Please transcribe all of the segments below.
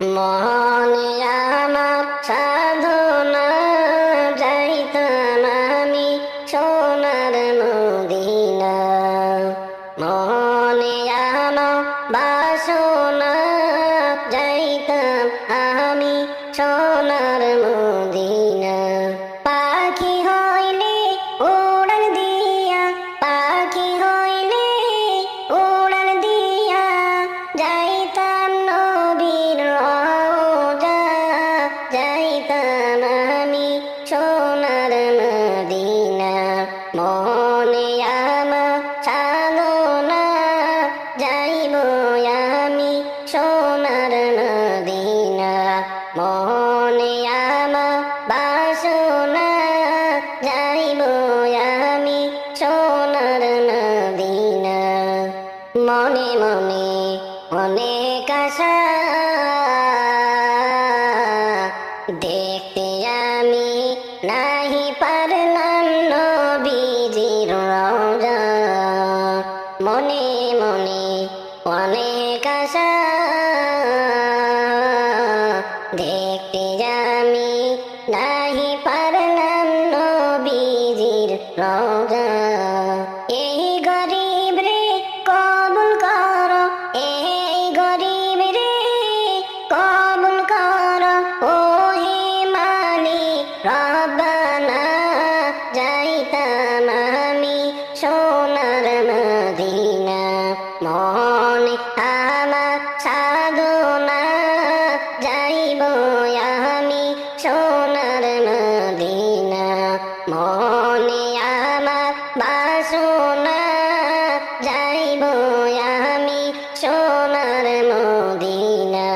মনে আমার সাধনা যাইতাম আমি সোনার মদিনা। মনে আমার বাসনা যাইতাম আমি সোনার মদিনা। পাখি হইলে উড়ান দিয়া, পাখি হইলে উড়ান দিয়া যাইতাম নবীর রওজা, যাইতাম আমি সোনার মদিনা। মনে আমার সাধনা যাইব আমি সোনার মদিনা। মনে আমার বাসনা যাইব আমি সোনার মদিনা। মনে মনে অনেক আশা দেখতে আমি নাহি পারলাম নবীজির রওজা। মনে মনে অনেক আশা দেখতে আমি নাহি পারলাম নবীজির রওজা। এই গরিব রে কবুল করো, এই গরিব রে কবুল করো, ও হে মালিক রব্বানা। যাইতাম আমি সোনার মদিনা। মনে আমার সাধনা যাইব আমি সোনার মদিনা। মনে আমার বাসনা যাইব আমি সোনার মদিনা।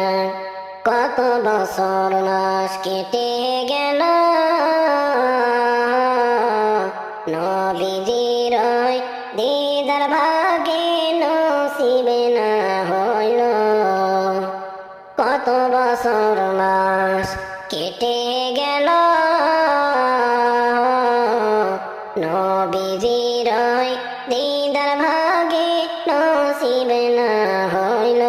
কত বছর মাস কেটে গেল নবীজির ওই দিদার ভাগে নসিবে না হইল। কত বছর মাস কেটে গেল নবীজির ওই দিদার ভাগে নসিবে না হইল।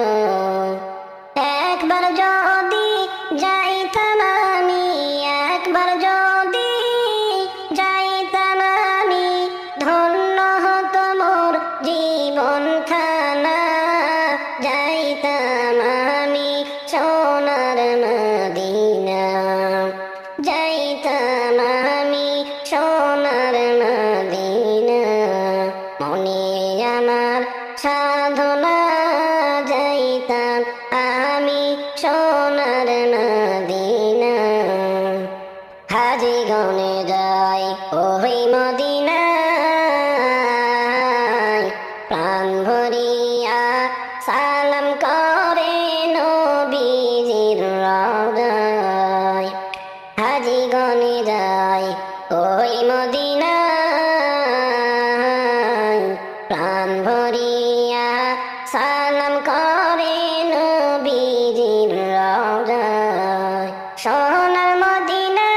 একবার যদি যাইতাম আমি, একবার যদি যাইতাম আমি, ধন্য হতো মোর জীবন খানা। যাইতাম আমি সোনার মদিনা, যাইতাম আমি সোনার মদিনা। মনে আমার সাধনা যাইতাম আমি সোনার মদিনা। হাজি গনে যাই ওই মদিনায়, প্রাণ ভরিয়া সালাম করে নবীজির রওজায়। হাজি গনে যাই ওই মদিনায়, প্রাণ ভরিয়া সালাম করে নবীজির রওজায়। সোনার মদিনা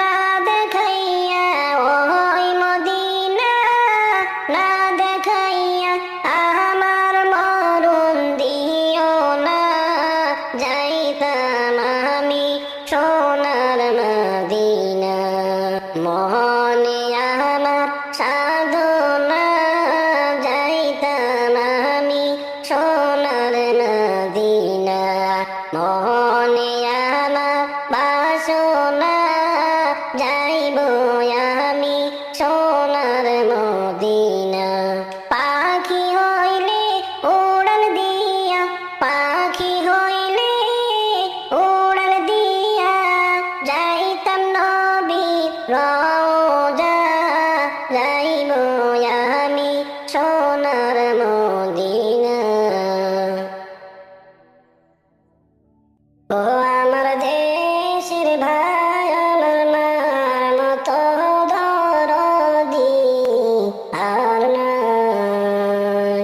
না দেখাইয়া, ওই মদিনা না দেখাইয়া আমার মরণ দিও না। যাইতাম আমি সোনার মদিনা। মনে আমার সাধনা যাইতাম আমি সোনার মদিনা। মনে আমার বাসনা যাইব আমি সোনার মদিনা। পাখি হইলে উড়ান দিয়া, পাখি হইলে উড়ান দিয়া যাইতাম নবীর রওজা। যাইব আমি সোনার মদিনা। ও আমার দেশের ভাই, আমার মার মতো দরদি আর নাই।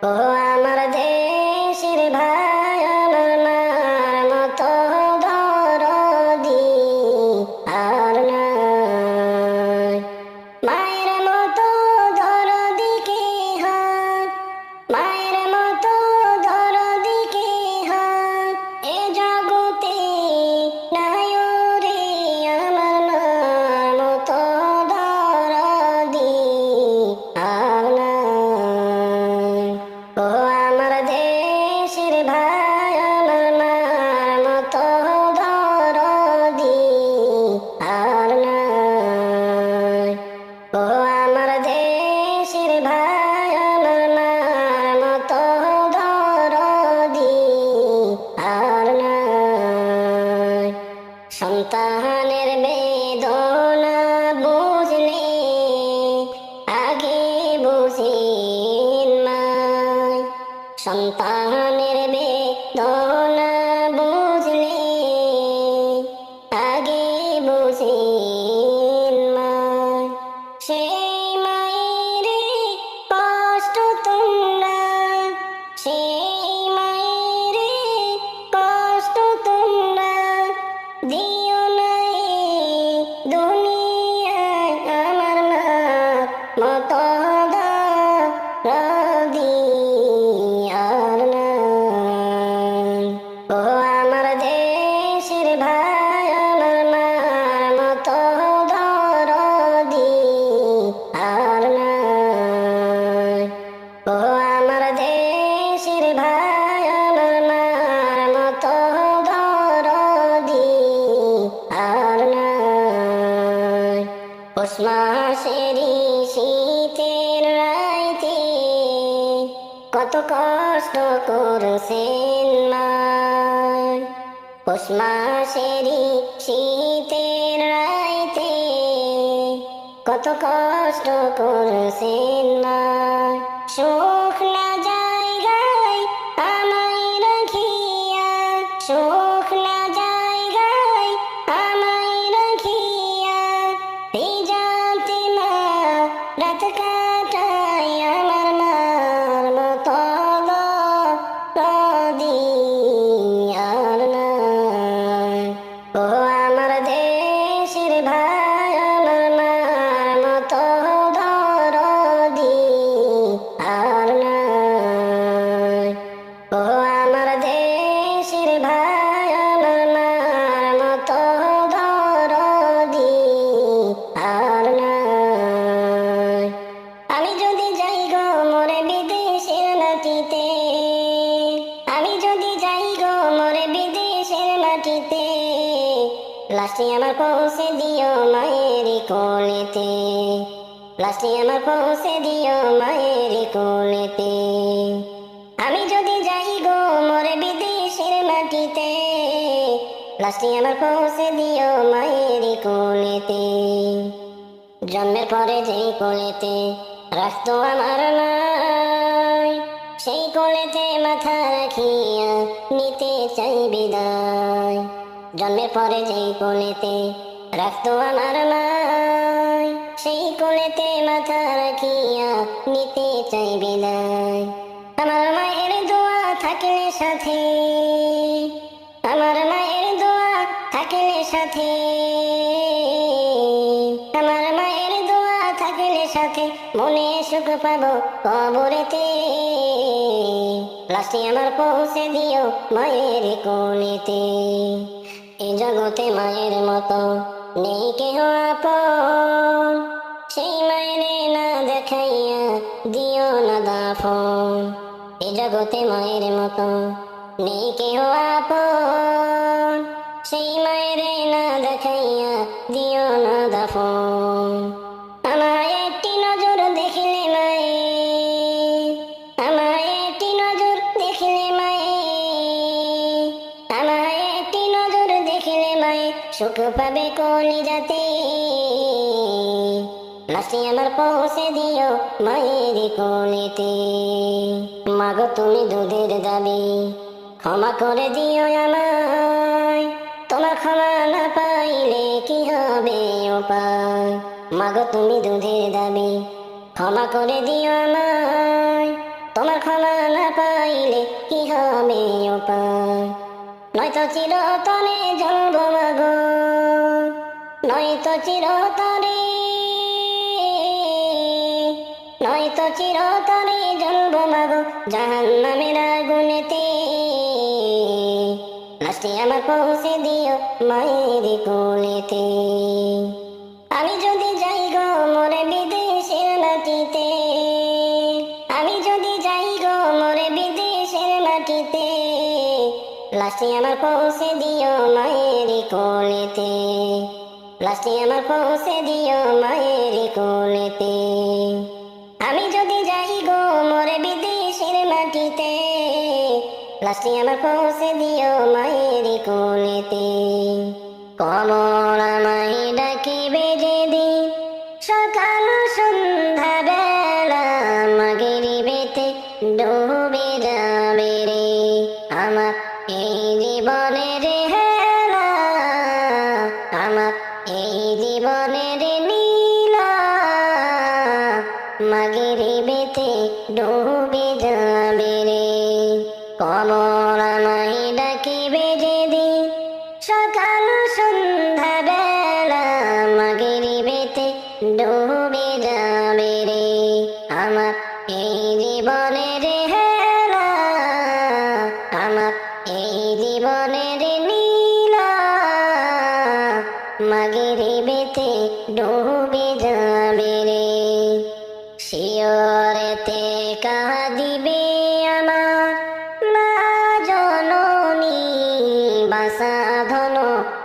ও আমার দেশের ভাই, আমার মার মতো দরদি আর নাই। মায়ের মতো দরদি কে হয়, মায়ের মতো দরদি কে হয়, এ জগৎ সন্তানের বেদনা বুঝলে আগে বুঝেন মায়, সন্তানের বেদনা বুঝলে আগে বুঝেন মায়। সেই মায়ের কষ্ট তোমরা, সেই মায়ের কষ্ট তোমরা দিও নাই দুনিয়ায় আমার মার মতো দিয়ার নাই। ও আমার দেশের ভাই আমার মার মতো দরদি আর নাই। ও আমার দেশের ভাই আমার মার মতো দরদি আর নাই। পৌষ মাসেরই শীতের রাইতে কত কষ্ট করছেন মায়, পৌষ মাসেরই শীতের রাইতে কত কষ্ট করছেন মায়। শুকনা জায়গায় আমায় রাখিয়া, শুকনা জায়গায় আমায় রাখিয়া ভিজাতে না রাত কাটাই আমার মার মতো দিয়ার নাই। ও আমার দেশের ভাই আমার মার মতো দরদি আর নাই। ও আমার দেশের ভাই আমার মার মতো দরদি আর নাই। আমি যদি যাই গো মোরে বিদেশের মাটিতে, আমি যদি যাই গো মোরে বিদেশের মাটিতে, লাশটি আমার পৌঁছে দিও মায়ের কোলেতে, লাশটি আমার পৌঁছে দিও মায়ের কোলেতে। আমি যদি যাই গো মোরে বিদেশের মাটিতে, লাশটি আমার পৌঁছে দিও মায়ের কোলেতে। জন্মের পরে যেই কোলেতে রাখতো আমার মায়, সেই কোলেতে মাথা রাখিয়া নিতে চাই বিদায়। জন্মের পরে যেই কোলেতে রাখতো আমার মায়, সেই কোলেতে মাথা রাখিয়া নিতে চাই বিদায়। আমার মায়ের দোয়া থাকলে সাথে, আমার মায়ের দোয়া থাকলে সাথে, আমার মায়ের দোয়া থাকলে সাথে মনে সুখ পাবো কবরেতে। লাশটি আমার পৌঁছে দিও মায়ের কোলেতে। এই জগতে মায়ের মতো নেই কেহ আপন, সেই মায়ের না দেখাইয়া দিও না দাফন। এই জগতে মায়ের মতো নেই কেহ আপন, সেই মায়ের না দেখাইয়া দিও না দাফন। আমায় একটি নজর দেখলে মায়ে, আমায় একটি নজর দেখলে মায়ে, আমায় একটি নজর দেখলে মায়ে সুখ পাবে কলিজাতে। লাশটি আমার পৌঁছে দিও মায়ের কোলেতে। মাগো তুমি দুধের দাবি ক্ষমা করে দিও আমায়, তোমার ক্ষমা না পাইলে কি হবে উপায়। মাগো তুমি দুধের দাবি ক্ষমা করে দিও আমায়, তোমার ক্ষমা না পাইলে কি হবে উপায়। নয়তো চিরতরে জ্বলব মাগো, নয়তো চিরতরে, নয়তো চিরতরে জ্বলব মাগো জাহান্নামের আগুনেতে। লাশটি আমার পৌঁছে দিও মায়ের কোলেতে। আমি যদি যাই গো মোরে বিদেশের মাটিতে, আমি যদি যাই গো মোরে বিদেশের মাটিতে, লাশটি আমার পৌঁছে দিও মায়ের কোলেতে, লাশটি আমার পৌঁছে দিও মায়ের কোলেতে। আমি যদি যাই গো মোরে বিদেশের মাটিতে, লাশটি আমার পৌঁছে দিও মায়ের কোলেতে। কবর সকাল সন্ধ্যা বেলা মাগরিবেতে ডুবে যাবে রে আমার এই জীবনের হেলা, আমার এই জীবনের নীলা মাগরিবেতে ডুবে যাবে রে। শিয়রেতে কাঁদিবে আমার মা জননী, বাসাধন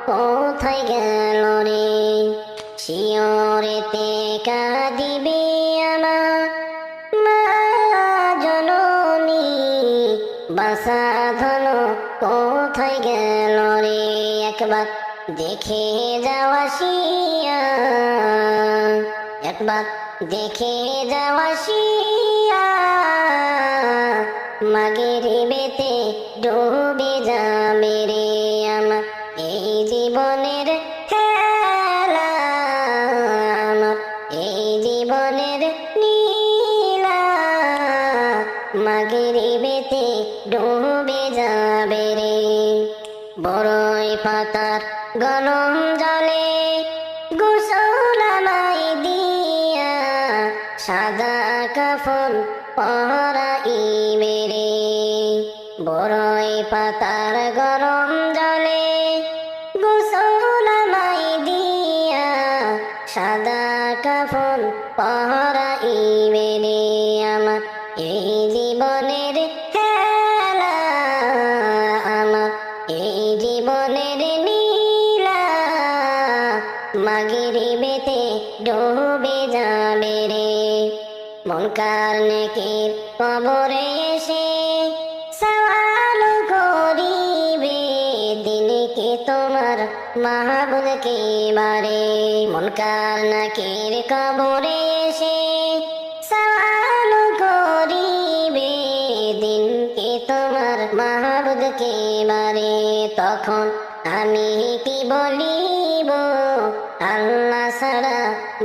কোথায় গেল রে। শিয়রেতে কাঁদিবে আমার মা জননী, বাসাধন কোথায় গেল রে। একবার দেখে যাওয়া শিয়া, একবার দেখে যাওয়া শিয়া মাগরিবেতে ডুবে যাবে রে আমার এই জীবনের খেলা, আমার এই জীবনের নীলা মাগরিবেতে ডুবে যাবে রে। বড়ই পাতার গরম জলে গোসল আমায় দিয়া, সাদা কাফন পরাইবে রে। বড়ই পাতার গরম জলে গোসল আমায় দিয়া, সাদা কাফন পরাইবে রে আমার এই জীবনের খেলা, আমার এই জীবনের নীলা মাগরিবেতে ডুবে যাবে রে। মুনকার নেকির কবরে এসে সওয়াল করিবে, দিন কি তোমার মাহবুব কে বারে। মুনকার নেকির কবরে এসে সওয়াল করিবে, দিন কি তোমার মাহবুব কে বারে। তখন আমি কি বলিব, আল্লাহ ছাড়া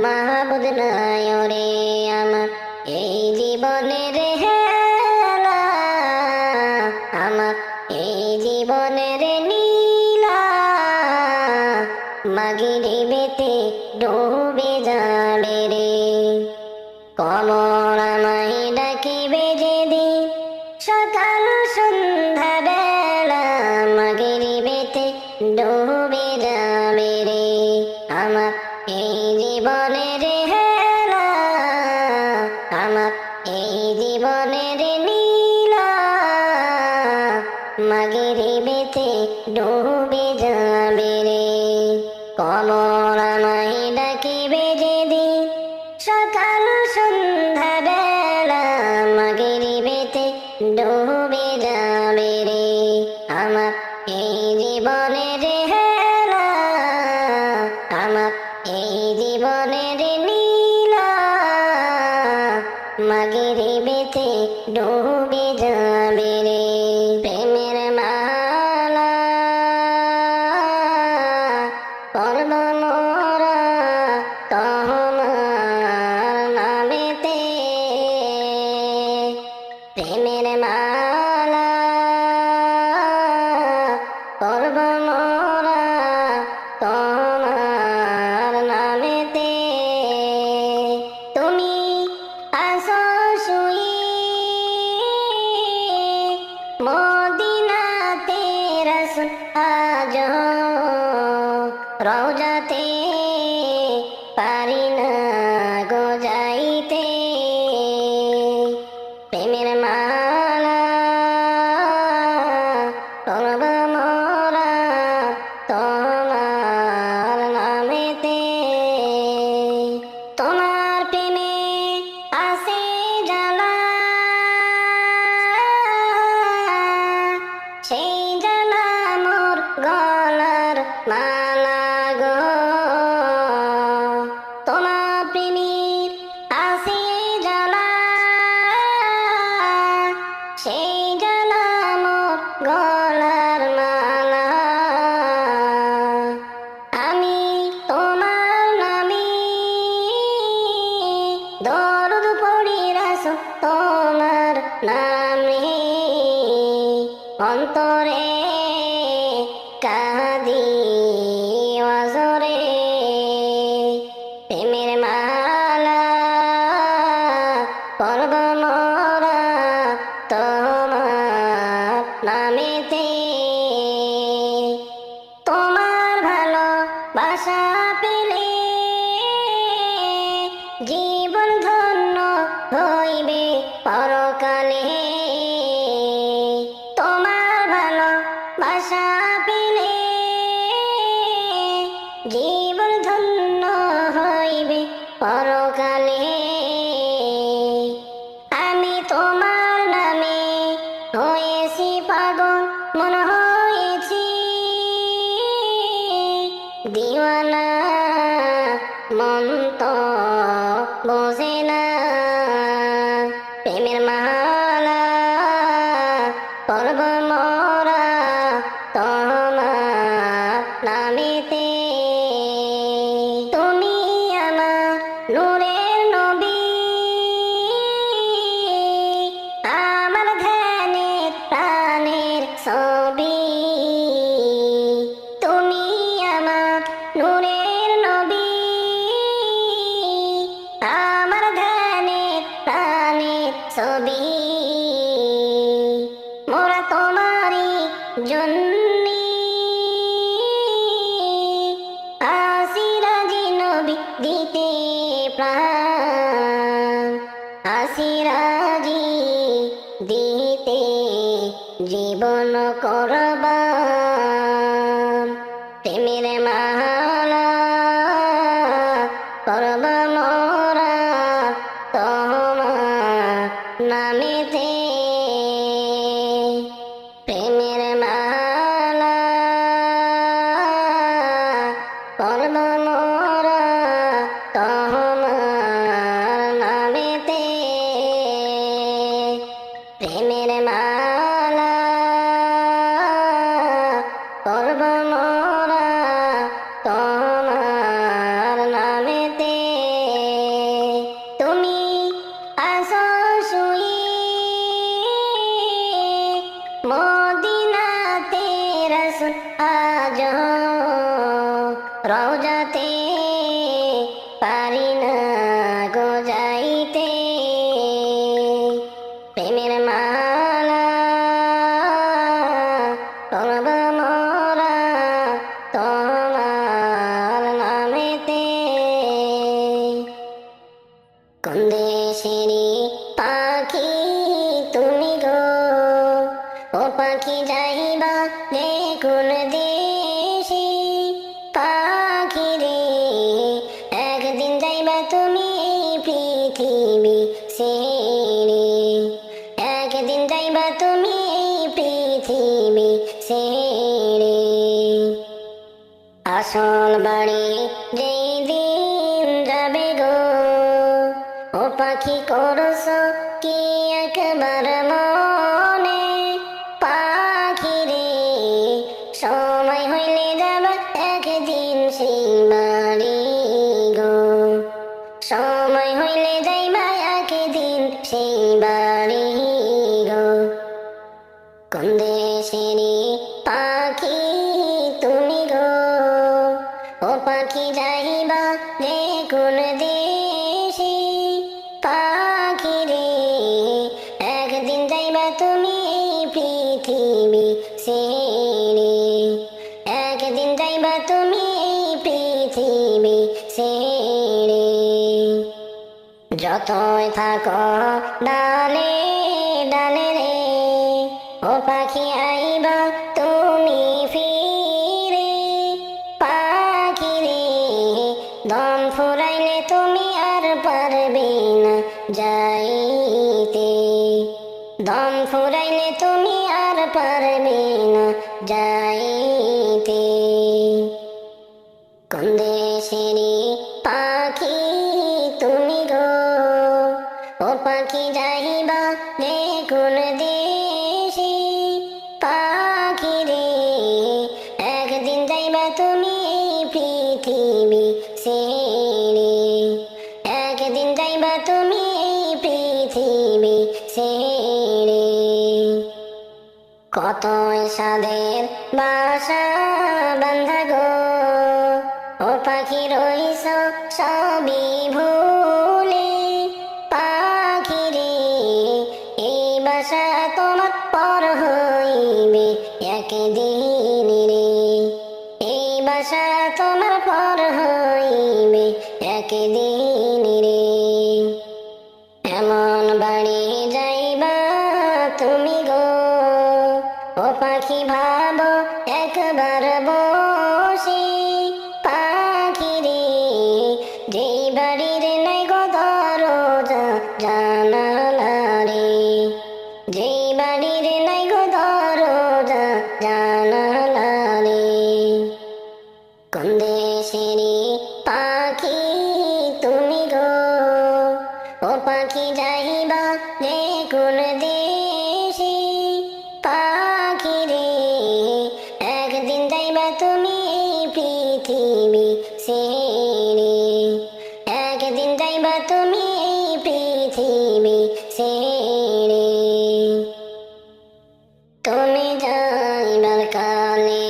মাহবুব নাই রে আমার এই জীবনের হেলা, আমার এই জীবনের নীলা মাগরিবেতে ডুবে যাবে রে। কবর আমায় ডাকিবে যেদিন সকাল সন্ধ্যা বেলা মাগরিবেতে ডুবে যাবে রে আমার এই জীবনের হেলা, আমার এই জীবনের নীলা মাগরিবেতে ডুবে যাবে রে। কবর আমায় ডাকিবে যেদিন সকাল সন্ধ্যা বেলা মাগরিবেতে ডুবে যাবে রে আমার এই জীবনের হেলা, আমার এই জীবনের নীলা মাগরিবেতে ডুবে যাবে রে। প্রেমের মালা পরব মোরা তোমার নামেতে, প্রেমের মালা পরব মোরা তোমার নামেতে। তুমি আসো শুয়ে মদিনাতে রাসূল আজ রওজাতে পারি না গো যাইতে। প্রেমের মালা পরব মোরা তোমার নামেতে। তোমার প্রেমে আসে জানা, সেই জানা মোর গলার মালা গো। তোমার প্রেমের আসে জানা, সেই জানা মোর গলার মালা। আমি তোমার নামে দরুদ পড়ি রাসূল তোমার নামে, অন্তরে কাঁদি পেলে জীবন ধন্য হইবে পরকালে। আমি তোমার নামে হয়েছি পাগল, মন হয়েছি দিওয়ানা, মন তো বোঝে না প্রেমের মালা পরব মোরা তোমার নামেতে। তুমি আমার নূরের নবী, আমার ধ্যানের প্রাণের ছবি। তুমি আমার নূরের নবী, আমার ধ্যানের প্রাণের ছবি। মোরা তোমারই জন্যে আসি রাজি নবী দিতে প্রাণ, আসি রাজি দিতে জীবন করবান। প্রেমের মালা পরব মোরা তোমার নামেতে। প্রেমের মালা পরব মোরা তোমার নামেতে। প্রেমের মালা পরব মোরা তোমার নামেতে। তুমি আসো শুয়ে মদিনাতে রাসূল আজ রওজাতে, পারি না গো যাইতে। প্রেমের মালা পরব মোরা তোমার নামেতে। কোন দেশেরই পাখি তুমি গো, ও পাখি যাইবা রে কোন দেশে। পাখি রে একদিন যাইবা তুমি পৃথিবী ছেড়ে, একদিন যাইবা তুমি পৃথিবী ছেড়ে। আসল বাড়ি যেই দিন যাবে গো, ও পাখি করছ কি একবার মনে। পাখি রে সময় হইলে যাবা একদিন সেই বাড়ি গো, সময় হইলে যাইবা একদিন সেই বাড়ি গো। কোন দেশেরই পাখি তুমি গো, ও পাখি যাইবা রে কোন দেশে। পাখি রে একদিন যাইবা তুমি পৃথিবী ছেড়ে, একদিন যাইবা তুমি পৃথিবী ছেড়ে। যতই থাকো ডালে ডালে রে, ও পাখি আইবা তুমি ফিরে। পাখি রে দম ফুরাইলে তুমি আর পারবে না যাইতে, দম ফুরাইলে তুমি আর পারবে না যাইতে। কোন দেশেরই পাখি তুমি গো, ও পাখি যাইবা রে কোন দেশে। পাখি রে একদিন যাইবা তুমি পৃথিবী ছেড়ে, একদিন যাইবা তুমি পৃথিবী ছেড়ে। কতই সাদের বাসা বান্ধা গো, ও পাখি রইছ সবই ভুলে। পাখি রে এই বাসা তোমার পর হইবে একদিন রে, এই বাসা তোমার পর হইবে একদিন রে। এমন বাড়ি যাইবা তুমি গো, ও পাখি ভাবো একবার বসে পাখি রে, যেই বাড়ির নাই গো দরজা জানালা রে, যেই বাড়ির নাই গো দরজা জানালা রে। কোন দেশেরই পাখি তুমি গো, ও পাখি যাইবা যে কোন দেশে, পাখি রে একদিন যাইবা তুমি এই পৃথিবী ছেড়ে, একদিন যাইবা তুমি এই পৃথিবী ছেড়ে। তুমি যাইবার কালে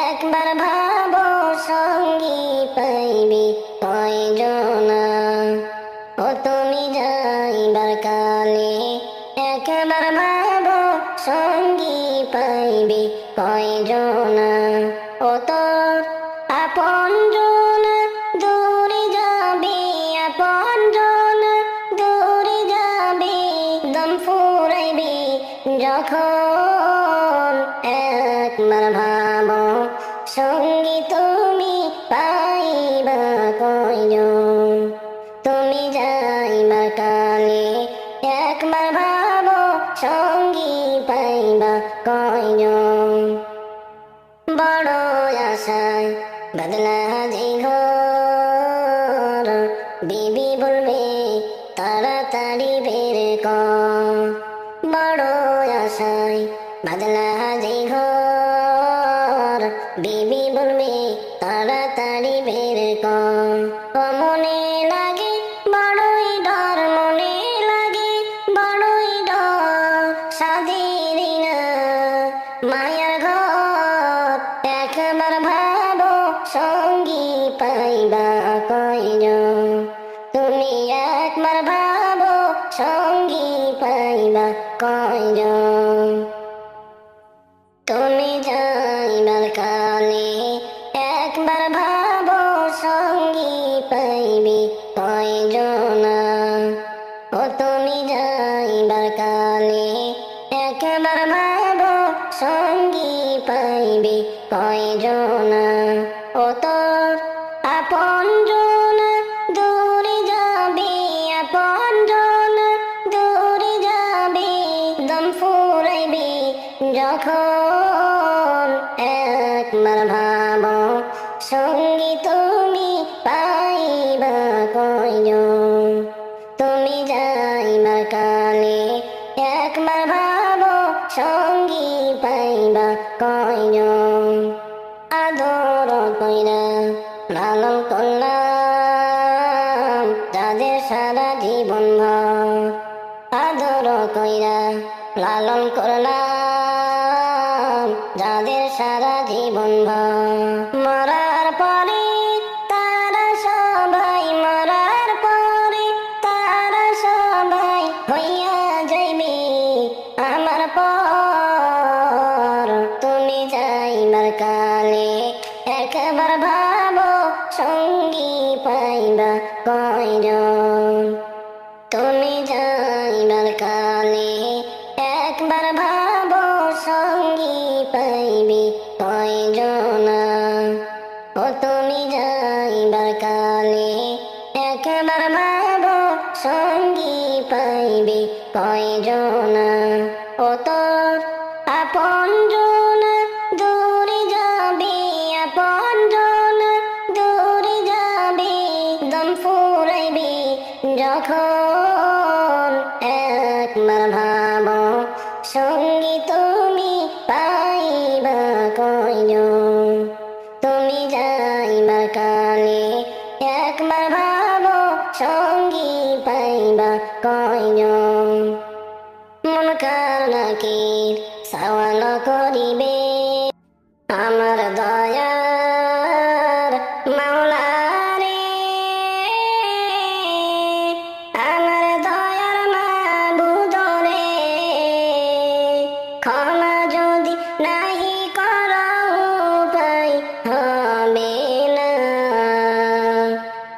একবার ভাবো সঙ্গী পাইবে কয়জনা, ও তুমি যাইবার কালে একবার ভাবো সঙ্গী পাইবে কয়জনা, ও তো আপনজন দূরে যাবে, আপনজন দূরে যাবে, দম ফুরাইবে যখন একবার ভাবো সঙ্গী তুমি পাইবা কয়জন, তুমি যাইবার কালে একবার ভাবো সঙ্গী পাইবা কয়জন। বড় আশায় বদলা যে ঘর, বিবি বলবে তাড়াতাড়ি বের কর, বড় আশায় বদলা যে ঘর, বিবি বলবে তাড়াতাড়ি বের কর। ও মনে লাগে বড়ই ডর, মনে লাগে বড়ই ডর, সাধের না মায়ার ঘর, একবার ভাবো সঙ্গী পাইবা কয়জন, তুমি একবার ভাবো সঙ্গী পাইবা কয়জন। তুমি যাইবার কালে একবার ভাবো সঙ্গী পাইবে কয়জনা, ও তুমি যাইবার কালে একবার ভাবো সঙ্গী পাইবে কয়জনা, ও তো আপনজন দূরে যাবে, আপনজন দূরে যাবে, দম ফুরাইবে যখন একবার ভাবো সঙ্গী তুমি পাইবা কয়জন, তুমি যাইবার কালে একবার ভাবো সঙ্গী পাইবা কয়জন। আদর কইরা লালন করলাম যাদের সারা জীবন ভর, আদর কইরা লালন করলাম যাদের সারা জীবন ভর, মরার পরে তারা সবাই, মরার পরে তারা সবাই হইয়া যাইবে আমার পর। তুমি যাইবার কালে একবার ভাবো সঙ্গী পাইবা কয়জন, তুমি যাইবার কালে একবার ভাবো সঙ্গী পাইবে কয়জনা, ও তুমি যাইবার কালে একবার ভাবো সঙ্গী পাইবে কয়জনা, ও তো আপনজন দূরে যাবে, আপনজন দূরে যাবে, দম ফুরাইবে যখন একবার ভাবো সঙ্গী তুমি পাইবা কয়জন, তুমি যাইবার কালে একবার ভাবো সঙ্গী পাইবা কয়জন। মন কার নাকির সওয়াল করিবে আমার দয়ার মাওলা রে, আমার দয়ার মাবুদ রে, ক্ষমা যদি নাহি করো উপায় হবে না,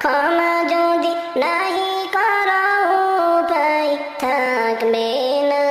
ক্ষমা যদি নাহি করো উপায় থাকবে না।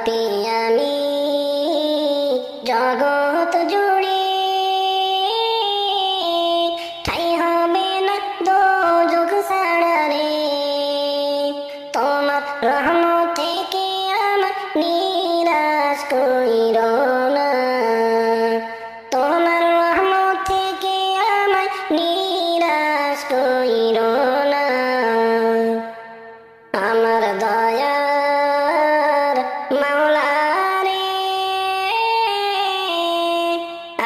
পাপী আমি জগৎ জুড়ে, ঠাই হবে না দোজখ ছাড়া রে। তোমার রহমত থেকে আমার নিরাশ কইরো না, তোমার রহমত থেকে আমায় নিরাশ কইরো না। আমার দয়ার মাওলা রে,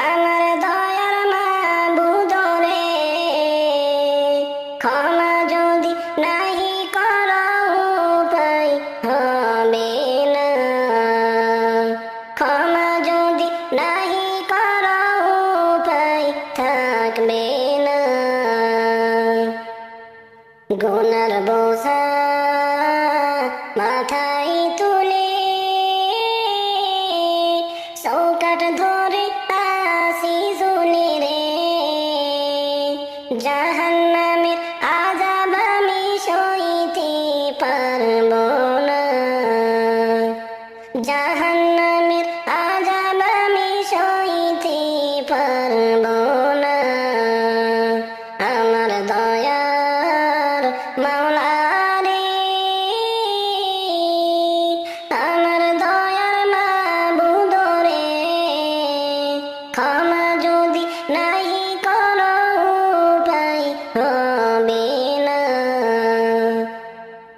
আমার দয়ার মাবুদ রে, ক্ষমা যদি নাহি করো উপায় হবে না, ক্ষমা যদি নাহি করো উপায় থাকবে না। গুনার বোঝা মাথায় তুলে চৌকাঠ ধরে আসি ঝুলে রে। জাহান্নামের আযাব আমি সইতে পারব না, জাহান্নামের আযাব আমি সইতে পারব না। আমার দয়ার মাওলা রে, আমার দয়ার মাবুদ রে, ক্ষমা যদি নাহি করো উপায় হবে না।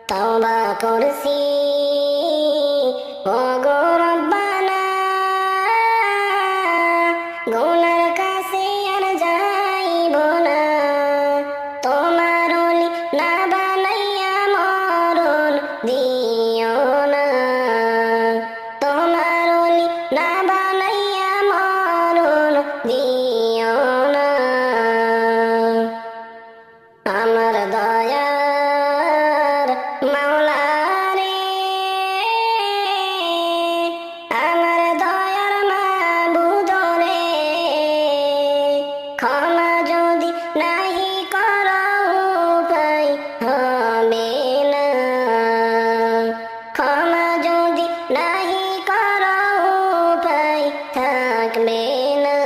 তওবা করছি ওগো রব্বানা, গুনার কাছে আর যাইব না। তোমার ওলি না বানাইয়া মরণ দিও না, তোমার ওলি না বানাইয়া মরণ দিও না। আমার দয়ার মাওলা রে, আমার দয়ার মাবুদ রে, ক্ষমা যদি নাহি করো উপায় হবে না, ক্ষমা যদি নাহি করো উপায় থাকবে না।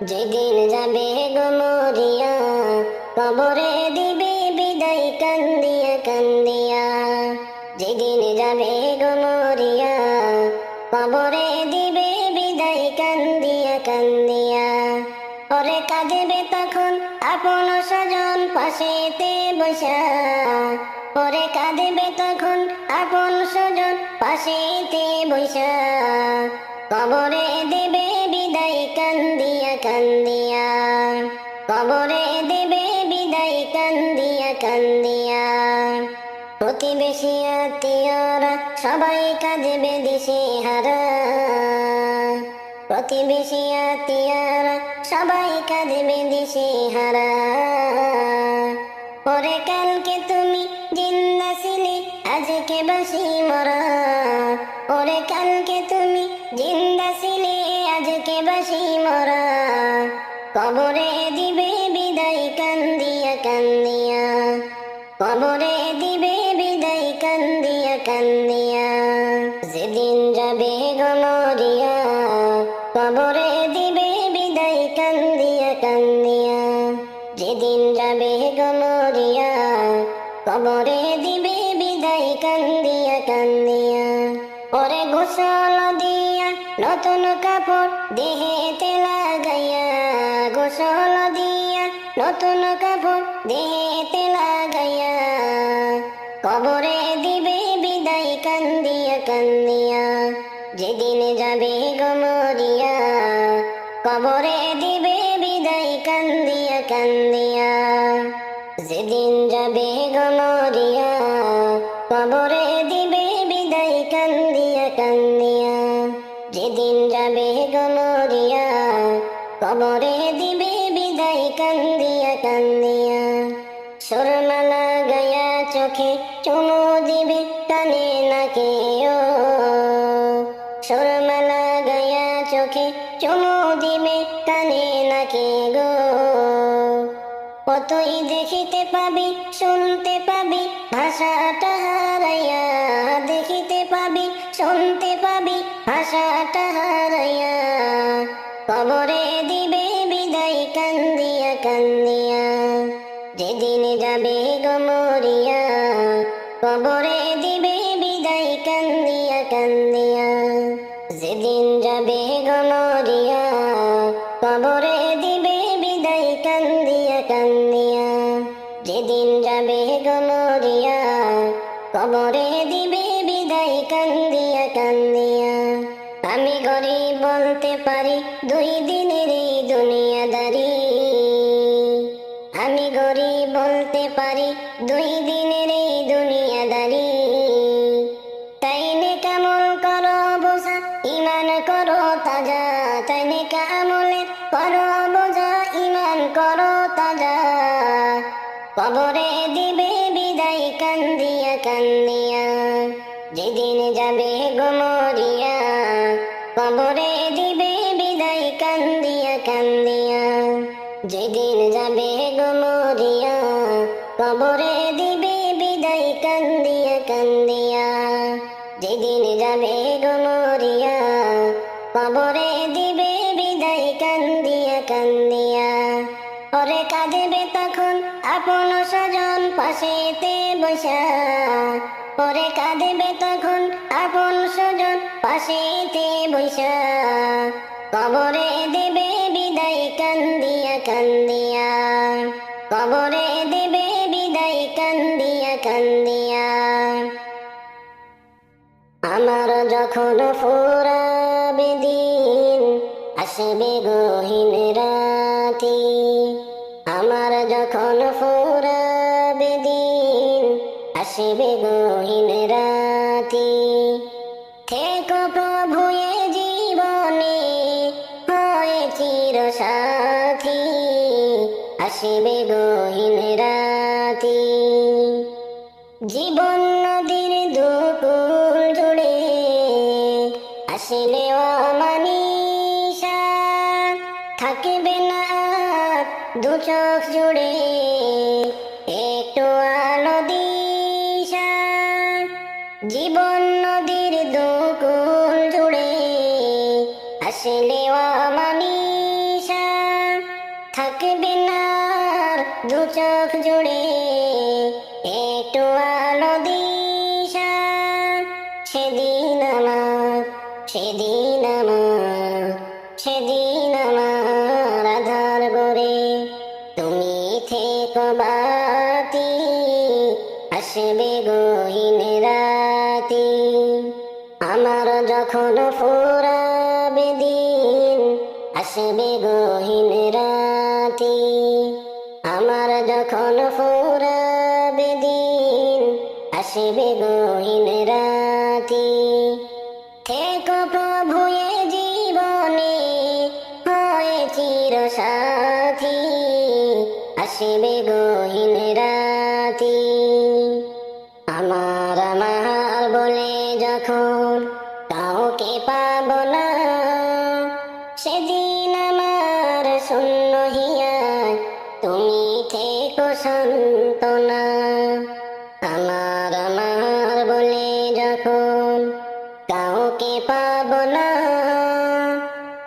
যেদিন যাবে গো মরিয়া, কবরে দিবে বিদায় কান্দিয়া কান্দিয়া। যেদিন যাবে গো মরিয়া, কবরে দিবে বিদায় কান্দিয়া কান্দিয়া। ওরে কাঁদবে তখন আপন স্বজন পাশেতে বসা, ওরে কাঁদবে তখন আপন স্বজন পাশেতে বসা। কবরে দেবে বিদায় কান্দিয়া কান্দিয়া, কবরে দেবে বিদায় কান্দিয়া কান্দিয়া। প্রতিবেশী আত্মীয়রা সবাই কাঁদবে দিশেহারা, প্রতিবেশী আত্মীয়রা সবাই কাঁদবে দিশেহারা। ওরে কালকে তুমি জিন্দা ছিলে আজকে বাসি মরা, ওরে কালকে তুমি জিন্দা ছিলে আজকে বাসি মরা। কবরে দিবে বিদায় কান্দিয়া কান্দিয়া, কবরে দিবে বিদায় কান্দিয়া কান্দিয়া। যেদিন যাবে গো মরিয়া, কবরে দিবে বিদায় কান্দিয়া কান্দিয়া। যেদিন যাবে গো মরিয়া, কবরে দিবে বিদায় কান্দিয়া কান্দিয়া। ওরে গোসল দিয়া নতুন কাপড় দেহেতে লাগাইয়া, গোসল দিয়া নতুন কাপড় দেহেতে লাগাইয়া। কবরে দিবে বিদায় কান্দিয়া কান্দিয়া। যেদিন যাবে গো মরিয়া, কবরে দিবে বিদায় কান্দিয়া কান্দিয়া। যেদিন যাবে গো মরিয়া, কবরে দিবে বিদায় কান্দিয়া কান্দিয়া। যেদিন যাবে গো মরিয়া, কবরে দিবে বিদায় কান্দিয়া কান্দিয়া। সুরমা লাগায়া চোখে চুমু দিবে কানে নাকে ও, সুরমা লাগায়া চোখে চুমু দিবে কানে নাকে গো। কতই দেখিতে পাবি শুনতে পাবি ভাষাটা হারাইয়া, দেখিতে পাবি শুনতে পাবি ভাষাটা হারাইয়া, কবরে দিবে বিদায় কান্দিয়া কান্দিয়া। যেদিন যাবে গো মরিয়া, কবরে দিবে বিদায় কান্দিয়া কান্দিয়া। যেদিন যাবে গো মরিয়া, কবরে দিবে বিদায় কান্দিয়া কান্দিয়া। যেদিন যাবে গো মরিয়া, কবরে দিবে বিদায় কান্দিয়া কান্দিয়া। আমি গরিব বলতে পারি দুই দিনের এই দুনিয়াদারি, আমি গরিব বলতে পারি দুই দিনের এই দুনিয়াদারি। তাই নেক আমল করো বোঝা, ঈমান করো তাজা, তাই নেক আমলে করো বোঝা, ঈমান করো তাজা। কবরে দিবে বিদায় কান্দিয়া কান্দিয়া। যেদিন যাবে গো মরিয়া, কবরে দিবে বিদায় কান্দিয়া কান্দিয়া। যেদিন যাবে গো মরিয়া, কবরে দিবে বিদায় কান্দিয়া কান্দিয়া। যেদিন যাবে গো মরিয়া, কবরে দিবে বিদায় কান্দিয়া কান্দিয়া। ওরে কাঁদবে তখন আপন স্বজন পাশেতে বসা, ওরে কাঁদবে তখন আপন স্বজন পাশেতে বসা। কবরে দেবে বিদায় কান্দিয়া কান্দিয়া, কবরে দেবে বিদায় কান্দিয়া কান্দিয়া। আমার যখন ফুরাবে দিন, আসবে গহীন রাতি। আমার যখন ফুরাবে দিন, আসবে গহীন রাতি। থেকো প্রভু এ জীবনে হয়ে চির সাথী, আসবে গহীন রাতি। জীবন নদীর দুকুল জুড়ে আসলে অমানিসা, থাকবে না দু চোখ জুড়ে একটু আলো দিশা। জীবন নদীর দুকুল জুড়ে আসলে অমানিসা, থাকবে না দু চোখ জুড়ে একটু আলো দিশা। সেদিন আমার, সেদিন আমার, সেদিন আমার আধার গড়ে তুমি থেকো বাতি, আসবে গহীন রাতি। আমার যখন ফুরাবে দিন, আসবে গহীন রাতি। আমার যখন ফুরাবে দিন, আসবে গহীন রাতি। থেকো প্রভু এ জীবনে হয়ে চির সাথী, আসবে গহীন রাতি। আমার আমার বলে যখন কাউকে পাব না, সেদিন আমার শূন্য হিয়ায় তুমি থেকো সান্ত্বনা। আমার আমার বলে যখন কাউকে পাব না,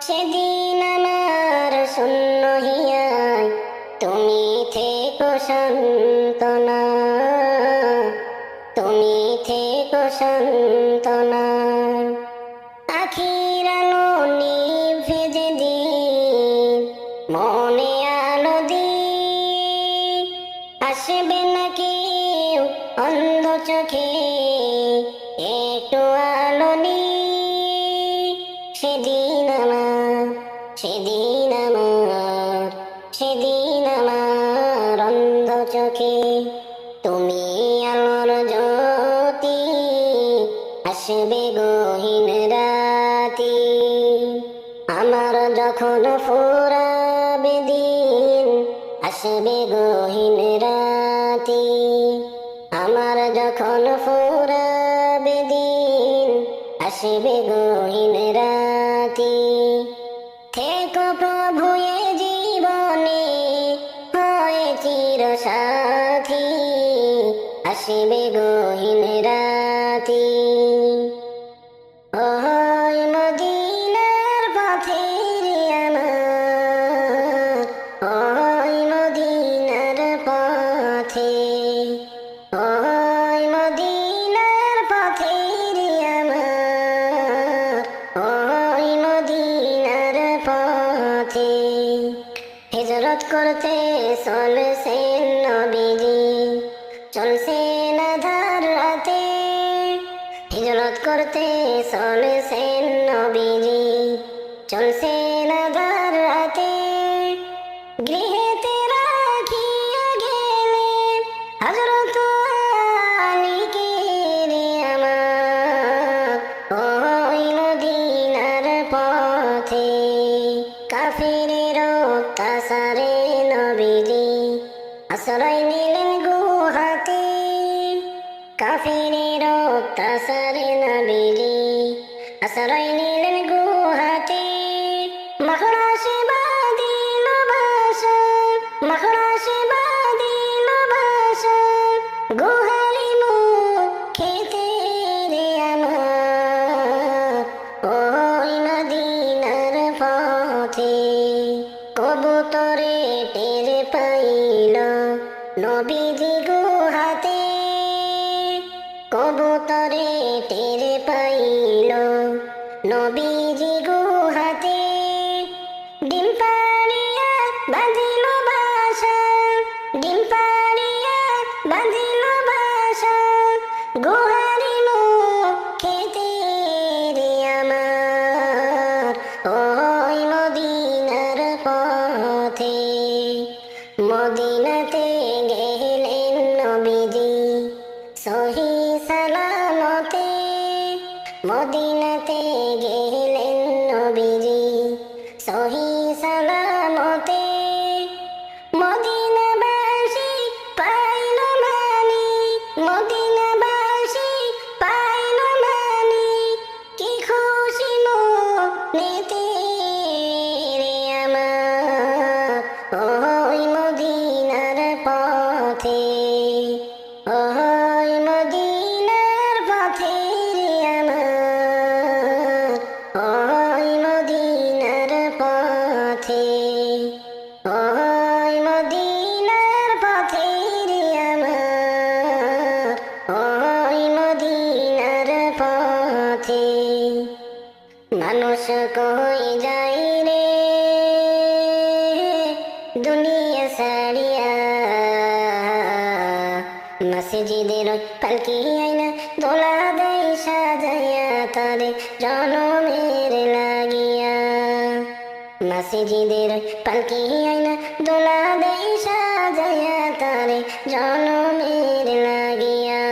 সেদিন আমার শূন্য হিয়ায় তুমি থেকো সান্ত্বনা, তুমি থেকো সান্ত্বনা। আখির আলো নিভে যেদিন, মনে আলো দিন, আসবে না কেউ অন্ধ চোখে একটু আলো নিয়ে। সেদিন আমার, সেদিন আমার, সেদিন আমার অন্ধ চোখে তুমি আলোর জ্যোতি, আসবে গহীন রাতি। আমার যখন ফুরাবে দিন, আসবে গহীন রাতি। আমার যখন ফুরাবে দিন, আসবে গহীন রাতি। থেকো প্রভু এ জীবনে হয়ে চির সাথী, আসবে গহীন রাতি। হিজরত করতে চলছেন নবীজি, চলছেন আঁধার রাতে। হিজরত করতে চলছেন নবীজি, চলছেন আঁধার রাতে। গৃহেতে রাখিয়া গেলেন হযরত আলীকে রে আমার, ওই মদিনার পথে। কাফিরের অত্যাচারে নবীজি আশ্রয় নিলেন গুহাতে। কাফিরের অত্যাচারে নবীজি আশ্রয় নিলেন গুহাতে। মখড়াসে বাঁধিল বাসা, মখড়াসে বাঁধিল বাসা, গুহারি মুখেতে রে আমার, ওই মদিনার পথে। কবুতরে টের পাইল নবীজি গুহাতে, কবুতরে টের পাইল নবীজি গুহাতে। ডিম পাড়িয়া বাঁধিল বাসা, ডিম পাড়িয়া বাঁধিল বাসা, গুহারি মুখেতে রে আমার, ওই মদিনার পথে। মদিনাতে গেলেন নবীজি সহি সালামতে, মদিনাতে গেলেন নবীজি সহি সালামতে। মদিনাবাসী পাইল মানি, মদিনাবাসী পাইল মানি, কি খুশি মনেতে রে আমার, ওই মদিনার পথে। ওই মদিনার পথে রে আমার, ওই মদিনার পথে। ওই মদিনার পথে রে আমার, ওই মদিনার পথে। মানুষ কই যাই রে দুনিয়া ছাড়িয়া, মসজিদের পালকি আইনা দোলা দেয় সাজাইয়া তারে জনমের লাগিয়া। মসজিদের পালকি আইনা দোলা দেয় সাজাইয়া তারে জনমের লাগিয়া।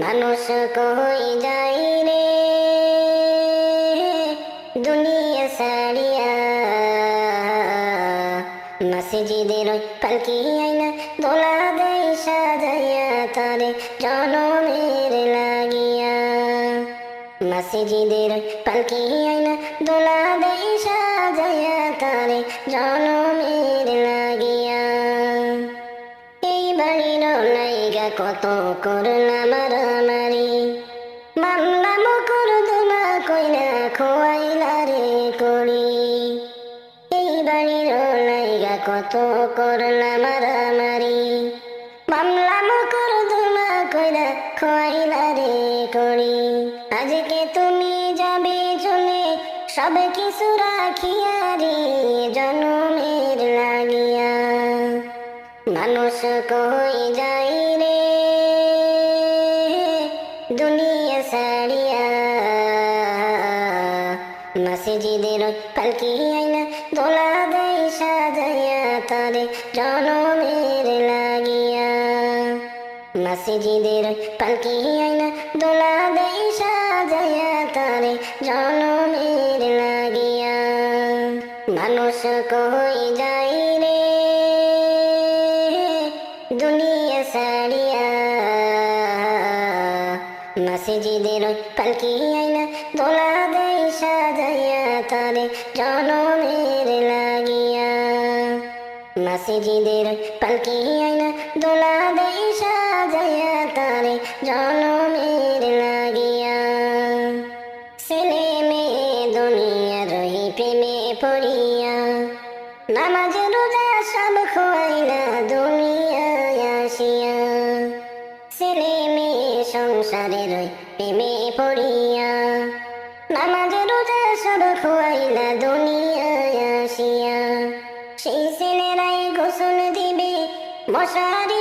মানুষ কই যাই রে দুনিয়া ছাড়িয়া, মসজিদের পালকি আইনা দোলা দেয় সাজাইয়া তারে জনমের লাগিয়া। মসজিদের পালকি আইনা দোলা দেয় সাজাইয়া তারে জনমের লাগিয়া। এই বাড়ির লাইগা কত করলাম মারামারি, মানলাম করদমা কইনা খোয়াইলা রে করি। এই বাড়ির লাইগা কত করলাম মারামারি, মামলাম করদমা কইনা খোয়াইলা রে করি। আজকে তুমি যাবে চলে সব কিছু রাখিয়া রে জনমের লাগিয়া। মানুষ কই যাই রে দুনিয়া ছাড়িয়া, মসজিদের পালকি আইনা দোলা দেয় সাজাইয়া তারে জনমের লাগিয়া। মসজিদের পালকি আইনা দোলা দেয় সাজাইয়া তারে জনমের লাগিয়া। মানুষ কই যাই রে দুনিয়া ছাড়িয়া, মসজিদের পালকি আইনা দোলা দেয় সাজাইয়া তারে জনমের লাগিয়া। মসজিদের পালকি আইনা দোলা দেয় সাজাইয়া তারে জনমের লাগিয়া। ছেলে মেয়ে দুনিয়া রহি প্রেমে পড়িয়া, নামাজ রোজা সব খোয়াইলা দুনিয়ায় আসিয়া। ছেলে মেয়ে সংসারে রই প্রেমে পড়িয়া, নামাজ রোজা সব খোয়াইলা দুনিয়ায় আসিয়া। সেই ছেলে মশারি